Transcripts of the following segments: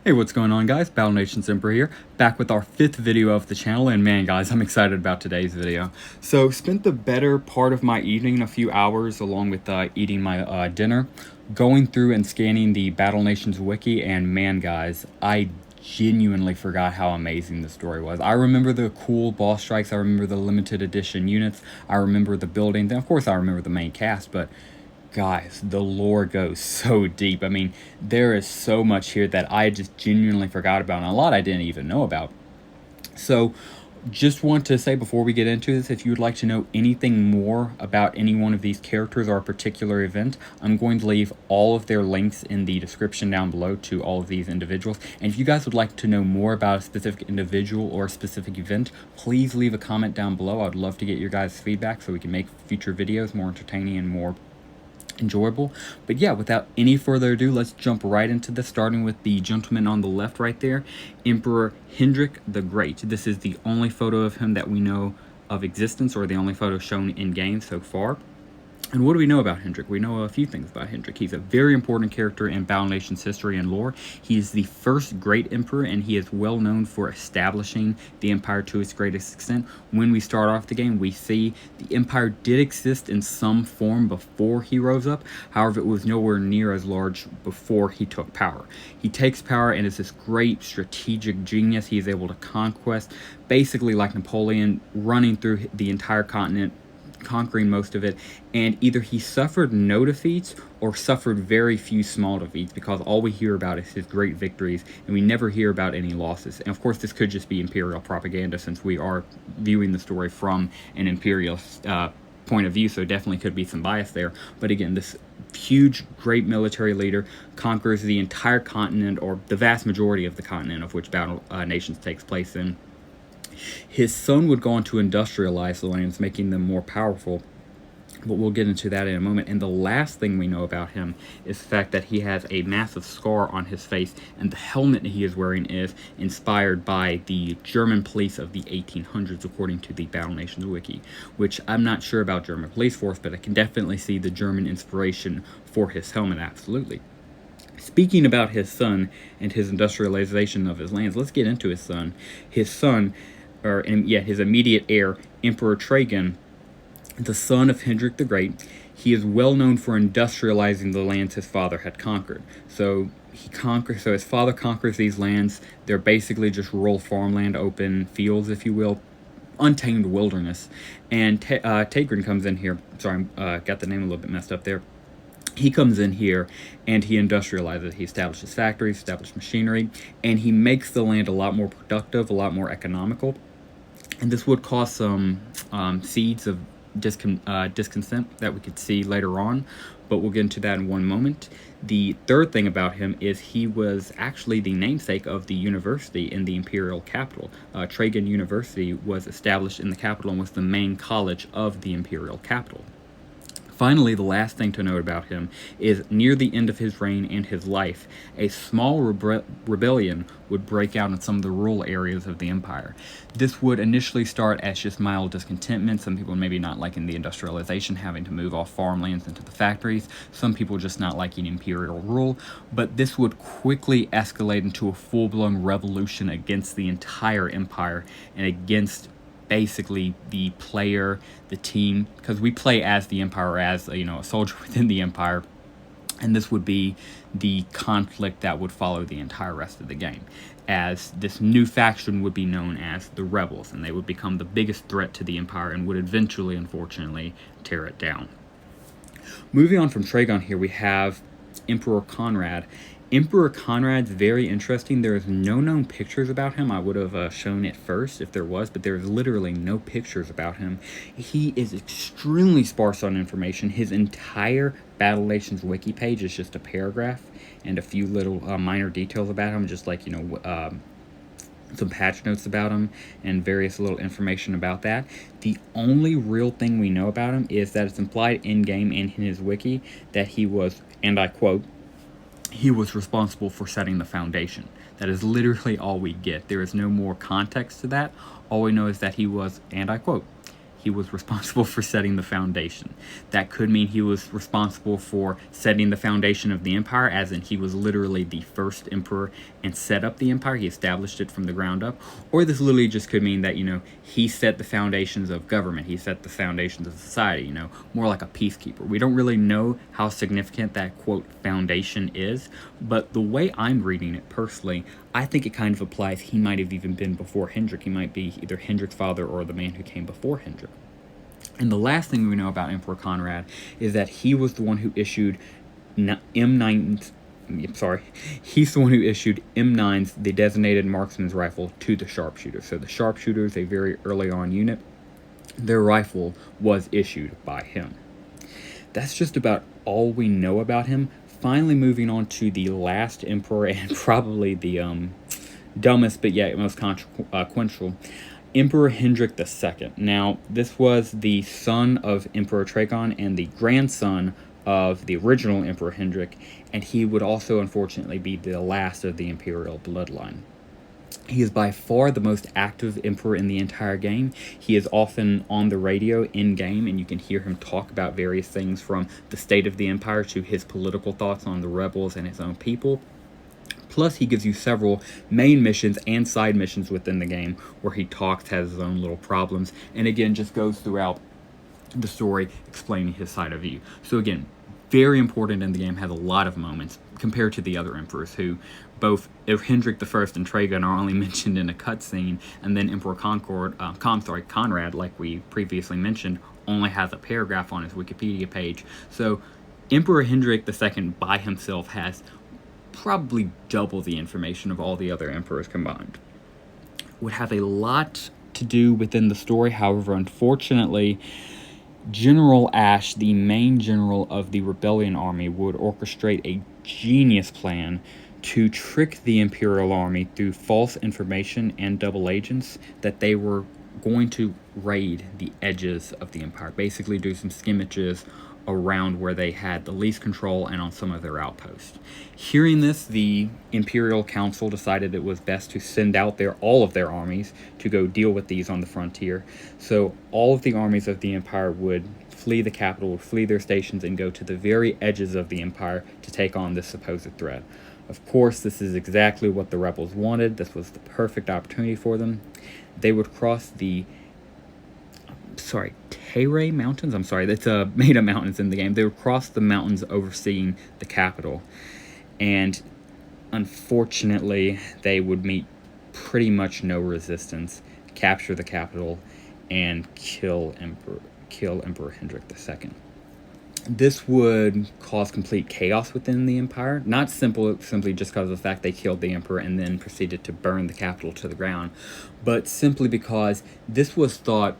Hey, what's going on, guys? Battle Nation's Emperor here, back with our 5th video of the channel, and man, guys, I'm excited about today's video. So, spent the better part of my evening, a few hours, along with eating my dinner, going through and scanning the Battle Nation's wiki, and man, guys, I genuinely forgot how amazing the story was. I remember the cool boss strikes, I remember the limited edition units, I remember the buildings, and of course I remember the main cast, but guys, the lore goes so deep. I mean, there is so much here that I just genuinely forgot about, and a lot I didn't even know about. So, just want to say before we get into this, if you would like to know anything more about any one of these characters or a particular event, I'm going to leave all of their links in the description down below to all of these individuals. And if you guys would like to know more about a specific individual or a specific event, please leave a comment down below. I'd love to get your guys' feedback so we can make future videos more entertaining and more enjoyable. But yeah, without any further ado, let's jump right into this, starting with the gentleman on the left right there, Emperor Hendrick the Great. This is the only photo of him that we know of existence, or the only photo shown in game so far. And what do we know about Hendrick? We know a few things about Hendrick. He's a very important character in Battle Nation's history and lore. He is the first great emperor, and he is well known for establishing the empire to its greatest extent. When we start off the game, we see the empire did exist in some form before he rose up. However, it was nowhere near as large before he took power. He takes power and is this great strategic genius. He is able to conquest, basically like Napoleon, running through the entire continent, conquering most of it, and either he suffered no defeats or suffered very few small defeats, because all we hear about is his great victories and we never hear about any losses. And of course this could just be imperial propaganda, since we are viewing the story from an imperial point of view, so definitely could be some bias there. But again, this huge great military leader conquers the entire continent, or the vast majority of the continent of which Battle Nations takes place in. His son would go on to industrialize the lands, making them more powerful, but we'll get into that in a moment. And the last thing we know about him is the fact that he has a massive scar on his face, and the helmet that he is wearing is inspired by the German police of the 1800s, according to the Battle Nations Wiki, which I'm not sure about German police force, but I can definitely see the German inspiration for his helmet, absolutely. Speaking about his son and his industrialization of his lands, let's get into his son. His son, his immediate heir, Emperor Tran, the son of Hendrick the Great, he is well known for industrializing the lands his father had conquered. So his father conquers these lands. They're basically just rural farmland, open fields, if you will, untamed wilderness. And Tran comes in here. Sorry, got the name a little bit messed up there. He comes in here and he industrializes. He establishes factories, establishes machinery, and he makes the land a lot more productive, a lot more economical. And this would cause some seeds of discontent that we could see later on, but we'll get into that in one moment. The third thing about him is he was actually the namesake of the university in the imperial capital. Tran University was established in the capital and was the main college of the imperial capital. Finally, the last thing to note about him is near the end of his reign and his life, a small rebellion would break out in some of the rural areas of the empire. This would initially start as just mild discontentment, some people maybe not liking the industrialization, having to move off farmlands into the factories, some people just not liking imperial rule, but this would quickly escalate into a full-blown revolution against the entire empire and against basically the player, the team, because we play as the empire, as a soldier within the empire, and this would be the conflict that would follow the entire rest of the game, as this new faction would be known as the Rebels, and they would become the biggest threat to the empire and would eventually, unfortunately, tear it down. Moving on from Tran here, we have Emperor Conrad. Emperor Conrad's very interesting. There is no known pictures about him. I would have shown it first if there was, but there is literally no pictures about him. He is extremely sparse on information. His entire Battle Nations wiki page is just a paragraph and a few little minor details about him, just like, some patch notes about him and various little information about that. The only real thing we know about him is that it's implied in-game and in his wiki that he was, and I quote, he was responsible for setting the foundation. That is literally all we get. There is no more context to that. All we know is that he was, and I quote, he was responsible for setting the foundation. That could mean he was responsible for setting the foundation of the empire, as in he was literally the first emperor and set up the empire. He established it from the ground up. Or this literally just could mean that, he set the foundations of government. He set the foundations of society, more like a peacekeeper. We don't really know how significant that, quote, foundation is, but the way I'm reading it personally, I think it kind of applies he might have even been before Hendrick. He might be either Hendrick's father or the man who came before Hendrick. And the last thing we know about Emperor Conrad is that he was the one who issued M9s. He's the one who issued M9s, the designated marksman's rifle, to the sharpshooters. So the sharpshooters, a very early on unit, their rifle was issued by him. That's just about all we know about him. Finally, moving on to the last emperor, and probably the dumbest but yet most consequential, Emperor Hendrick II. Now, this was the son of Emperor Tran and the grandson of the original Emperor Hendrick, and he would also unfortunately be the last of the imperial bloodline. He is by far the most active emperor in the entire game. He is often on the radio in-game, and you can hear him talk about various things from the state of the empire to his political thoughts on the rebels and his own people. Plus, he gives you several main missions and side missions within the game where he talks, has his own little problems, and again, just goes throughout the story explaining his side of view. So again, very important in the game, has a lot of moments compared to the other emperors who both Hendrick I and Tran are only mentioned in a cutscene, and then Emperor Conrad, like we previously mentioned, only has a paragraph on his Wikipedia page. So Emperor Hendrick II by himself has probably double the information of all the other emperors combined. Would have a lot to do within the story, however, unfortunately, General Ash, the main general of the rebellion army, would orchestrate a genius plan to trick the Imperial Army through false information and double agents that they were going to raid the edges of the Empire, basically do some skirmishes around where they had the least control and on some of their outposts. Hearing this, the Imperial Council decided it was best to send out all of their armies to go deal with these on the frontier. So all of the armies of the Empire would flee the capital, would flee their stations, and go to the very edges of the Empire to take on this supposed threat. Of course, this is exactly what the rebels wanted. This was the perfect opportunity for them. They would cross the Tran Mountains. That's made of mountains in the game. They would cross the mountains overseeing the capital, and unfortunately, they would meet pretty much no resistance, capture the capital, and kill Emperor Hendrick II. This would cause complete chaos within the Empire, not simply just because of the fact they killed the Emperor and then proceeded to burn the capital to the ground, but simply because this was thought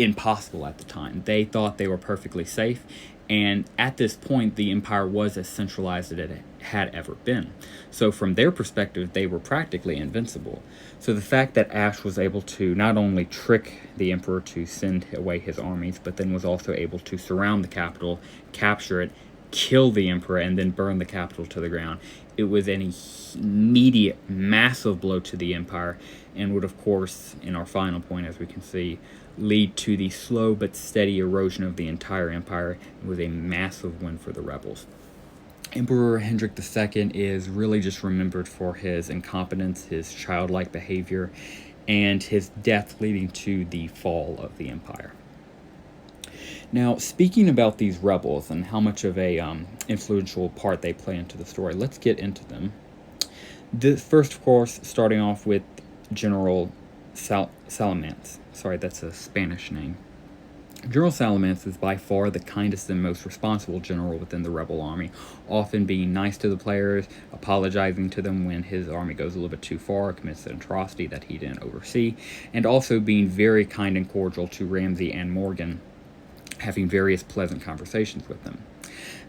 impossible at the time. They thought they were perfectly safe, and at this point, the Empire was as centralized as it had ever been. So from their perspective, they were practically invincible. So the fact that Ash was able to not only trick the Emperor to send away his armies, but then was also able to surround the capital, capture it, kill the Emperor, and then burn the capital to the ground, it was an immediate, massive blow to the Empire, and would, of course, in our final point, as we can see, lead to the slow but steady erosion of the entire empire. It was a massive win for the rebels. Emperor Hendrick II is really just remembered for his incompetence, his childlike behavior, and his death leading to the fall of the empire. Now, speaking about these rebels and how much of a influential part they play into the story, let's get into them. First, of course, starting off with General Salamance. Sorry, that's a Spanish name. General Salamance is by far the kindest and most responsible general within the rebel army, often being nice to the players, apologizing to them when his army goes a little bit too far, commits an atrocity that he didn't oversee, and also being very kind and cordial to Ramsay and Morgan, having various pleasant conversations with them.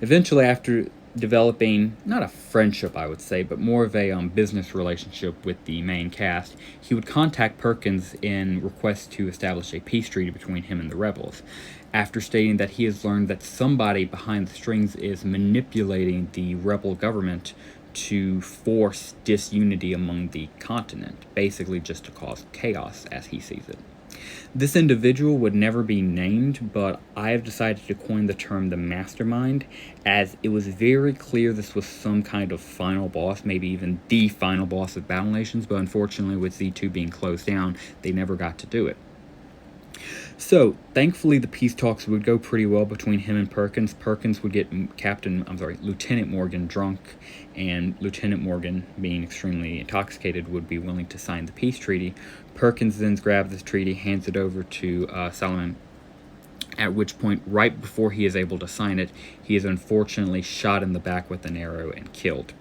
Eventually, after developing, not a friendship I would say, but more of a business relationship with the main cast, he would contact Perkins in request to establish a peace treaty between him and the rebels, after stating that he has learned that somebody behind the strings is manipulating the rebel government to force disunity among the continent, basically just to cause chaos as he sees it. This individual would never be named, but I have decided to coin the term the Mastermind, as it was very clear this was some kind of final boss, maybe even the final boss of Battle Nations, but unfortunately with Z2 being closed down, they never got to do it. So, thankfully, the peace talks would go pretty well between him and Perkins. Perkins would get Lieutenant Morgan drunk, and Lieutenant Morgan, being extremely intoxicated, would be willing to sign the peace treaty. Perkins then grabs this treaty, hands it over to Salamance, at which point, right before he is able to sign it, he is unfortunately shot in the back with an arrow and killed.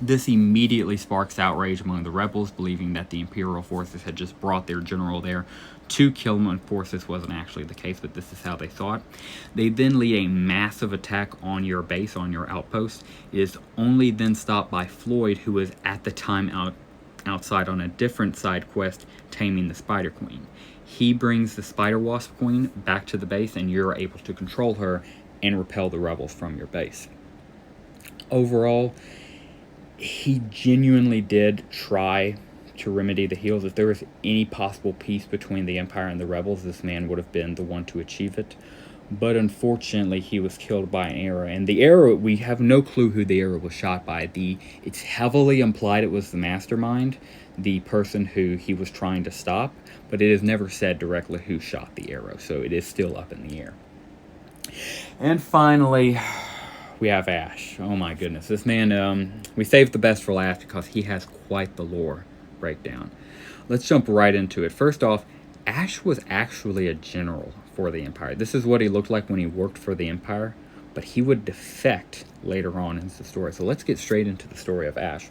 This immediately sparks outrage among the rebels, believing that the Imperial forces had just brought their general there to kill him. Of course, this wasn't actually the case, but this is how they thought. They then lead a massive attack on your base, on your outpost. It is only then stopped by Floyd, who was at the time outside on a different side quest, taming the Spider Queen. He brings the Spider Wasp Queen back to the base, and you're able to control her and repel the rebels from your base. Overall, he genuinely did try to remedy the heels. If there was any possible peace between the Empire and the rebels, this man would have been the one to achieve it. But unfortunately, he was killed by an arrow. And the arrow, we have no clue who the arrow was shot by. It's heavily implied it was the Mastermind, the person who he was trying to stop, but it is never said directly who shot the arrow, so it is still up in the air. And finally, we have Ash. Oh my goodness. This man, we saved the best for last because he has quite the lore breakdown. Let's jump right into it. First off, Ash was actually a general for the Empire. This is what he looked like when he worked for the Empire, but he would defect later on in the story. So let's get straight into the story of Ash.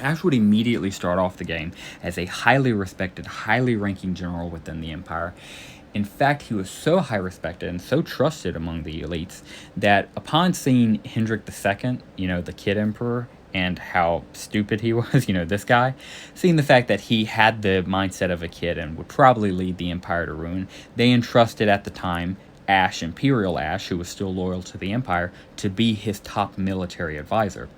Ash would immediately start off the game as a highly respected, highly ranking general within the Empire. In fact, he was so high respected and so trusted among the elites that upon seeing Hendrick II, the Kid Emperor, and how stupid he was, this guy, seeing the fact that he had the mindset of a kid and would probably lead the Empire to ruin, they entrusted at the time Ash, Imperial Ash, who was still loyal to the Empire, to be his top military advisor.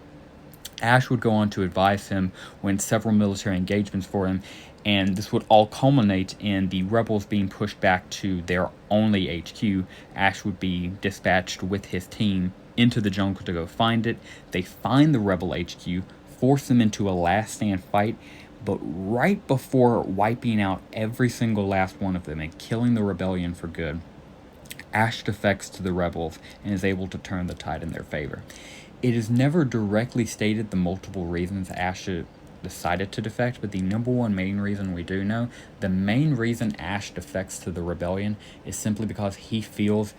Ash would go on to advise him, win several military engagements for him, and this would all culminate in the rebels being pushed back to their only HQ. Ash would be dispatched with his team into the jungle to go find it. They find the rebel HQ, force them into a last stand fight, but right before wiping out every single last one of them and killing the rebellion for good, Ash defects to the rebels and is able to turn the tide in their favor. It is never directly stated the multiple reasons Ash decided to defect, but the number one main reason we do know, the main reason Ash defects to the rebellion is simply because he feels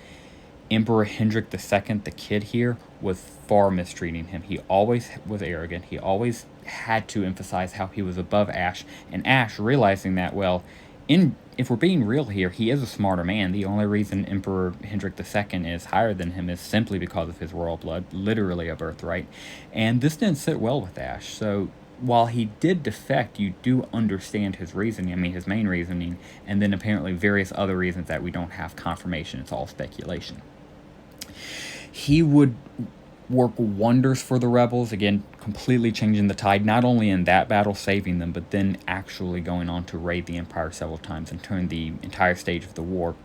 Emperor Hendrick II, the kid here, was far mistreating him. He always was arrogant. He always had to emphasize how he was above Ash, and Ash, realizing that, if we're being real here, he is a smarter man. The only reason Emperor Hendrick II is higher than him is simply because of his royal blood, literally a birthright. And this didn't sit well with Ash. So while he did defect, you do understand his reasoning, his main reasoning, and then apparently various other reasons that we don't have confirmation. It's all speculation. He would work wonders for the rebels, again, completely changing the tide, not only in that battle, saving them, but then actually going on to raid the Empire several times and turn the entire stage of the war.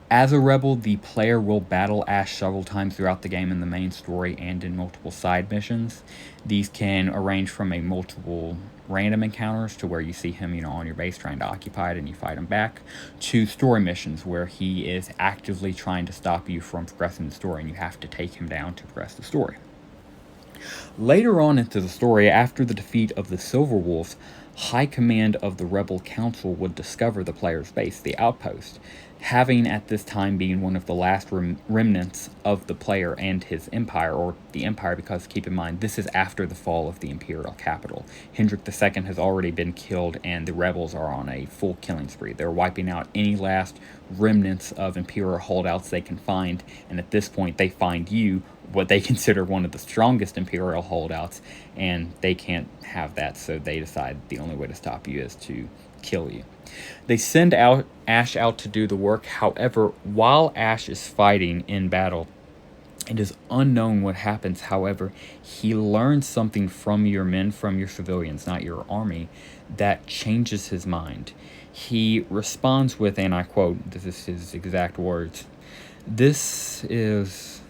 As a rebel, the player will battle Ash several times throughout the game in the main story and in multiple side missions. These can range from a multiple random encounters to where you see him, on your base trying to occupy it and you fight him back, to story missions where he is actively trying to stop you from progressing the story and you have to take him down to progress the story. Later on into the story, after the defeat of the Silver Wolves, High Command of the Rebel Council would discover the player's base, the outpost, having at this time been one of the last remnants of the player and his empire, or the empire, because keep in mind, this is after the fall of the imperial capital. Hendrick II has already been killed, and the rebels are on a full killing spree. They're wiping out any last remnants of imperial holdouts they can find, and at this point, they find you, what they consider one of the strongest imperial holdouts, and they can't have that, so they decide the only way to stop you is to kill you. They send Ash out to do the work. However, while Ash is fighting in battle, It is unknown what happens. However, he learns something from your men, from your civilians, not your army, that changes his mind. He responds with, and I quote, this is his exact words, This is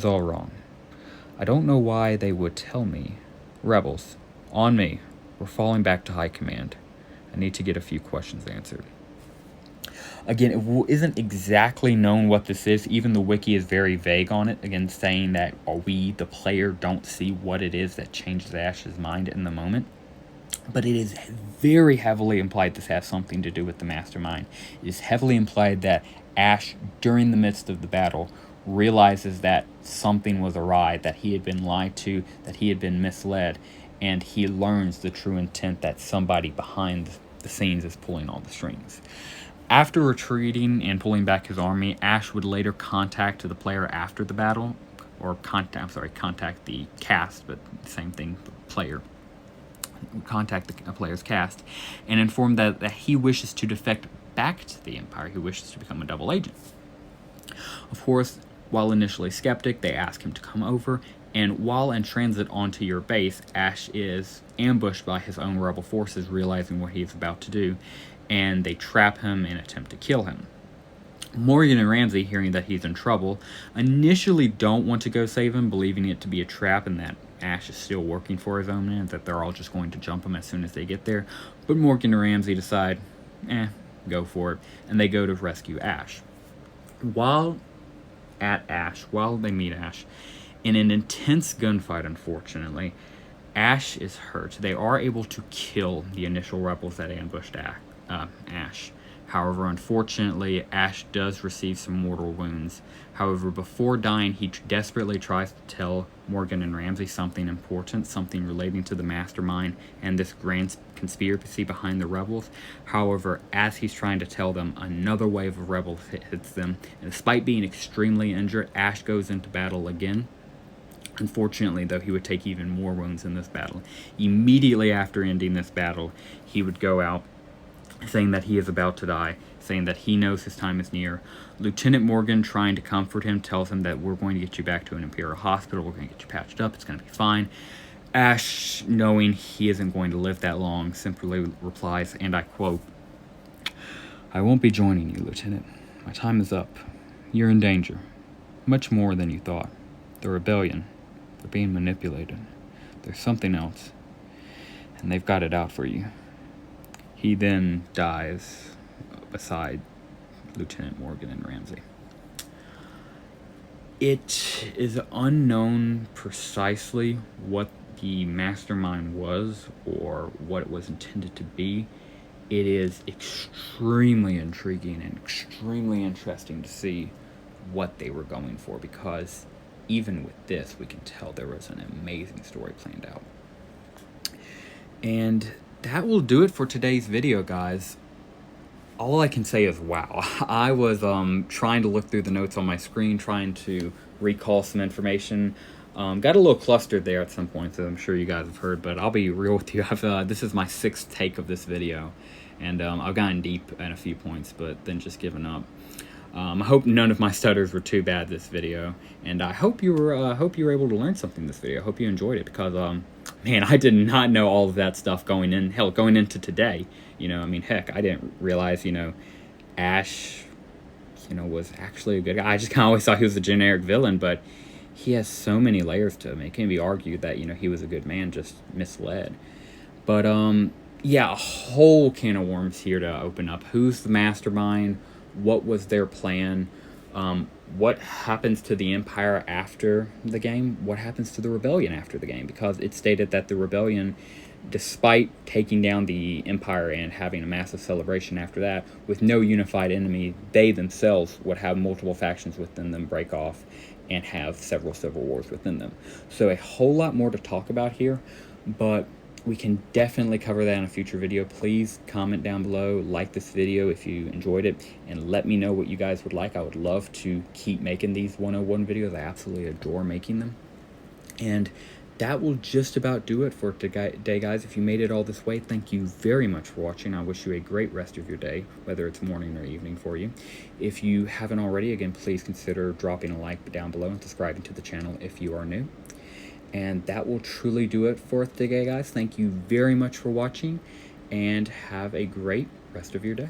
all wrong. I don't know why they would tell me. Rebels, on me. We're falling back to high command. I need to get a few questions answered. Again, it isn't exactly known what this is. Even the wiki is very vague on it. Again, saying that we, the player, don't see what it is that changes Ash's mind in the moment. But it is very heavily implied this has something to do with the mastermind. It is heavily implied that Ash, during the midst of the battle, realizes that something was awry, that he had been lied to, that he had been misled, and he learns the true intent that somebody behind the scenes is pulling all the strings. After retreating and pulling back his army, Ash would later contact the player after the battle, or contact the cast, but same thing, the player. Contact the player's cast, and inform that he wishes to defect back to the Empire. He wishes to become a double agent. Of course, while initially skeptic, they ask him to come over, and while in transit onto your base, Ash is ambushed by his own rebel forces, realizing what he is about to do, and they trap him and attempt to kill him. Morgan and Ramsay, hearing that he's in trouble, initially don't want to go save him, believing it to be a trap and that Ash is still working for his own men, that they're all just going to jump him as soon as they get there. But Morgan and Ramsay decide, go for it, and they go to rescue Ash. While they meet Ash, in an intense gunfight, unfortunately, Ash is hurt. They are able to kill the initial rebels that ambushed Ash. However, unfortunately, Ash does receive some mortal wounds. However, before dying, he desperately tries to tell Morgan and Ramsay something important, something relating to the mastermind and this grand conspiracy behind the rebels. However, as he's trying to tell them, another wave of rebels hits them. And despite being extremely injured, Ash goes into battle again. Unfortunately, though, he would take even more wounds in this battle. Immediately after ending this battle, he would go out saying that he is about to die, saying that he knows his time is near. Lieutenant Morgan, trying to comfort him, tells him that we're going to get you back to an Imperial hospital, we're going to get you patched up, it's going to be fine. Ash, knowing he isn't going to live that long, simply replies, and I quote, I won't be joining you, Lieutenant. My time is up. You're in danger. Much more than you thought. The rebellion, they're being manipulated. There's something else, and they've got it out for you. He then dies beside Lieutenant Morgan and Ramsay. It is unknown precisely what the mastermind was or what it was intended to be. It is extremely intriguing and extremely interesting to see what they were going for, because even with this, we can tell there was an amazing story planned out. And that will do it for today's video, guys. All I can say is wow. I was trying to look through the notes on my screen, trying to recall some information. Got a little clustered there at some points, as I'm sure you guys have heard, but I'll be real with you. This is my 6th take of this video, and I've gotten deep at a few points, but then just given up. I hope none of my stutters were too bad this video, and I hope you were able to learn something this video. I hope you enjoyed it, because man, I did not know all of that stuff going into today. I mean, heck, I didn't realize, Ash, was actually a good guy. I just kind of always thought he was a generic villain, but he has so many layers to him. It can be argued that, he was a good man, just misled. But, yeah, a whole can of worms here to open up. Who's the mastermind? What was their plan? What happens to the Empire after the game? What happens to the Rebellion after the game? Because it stated that the Rebellion, despite taking down the Empire and having a massive celebration after that, with no unified enemy, they themselves would have multiple factions within them break off and have several civil wars within them. So a whole lot more to talk about here, but we can definitely cover that in a future video. Please comment down below, like this video if you enjoyed it, and let me know what you guys would like. I would love to keep making these 101 videos. I absolutely adore making them. And that will just about do it for today, guys. If you made it all this way, thank you very much for watching. I wish you a great rest of your day, whether it's morning or evening for you. If you haven't already, again, please consider dropping a like down below and subscribing to the channel if you are new. And that will truly do it for today, guys. Thank you very much for watching, and have a great rest of your day.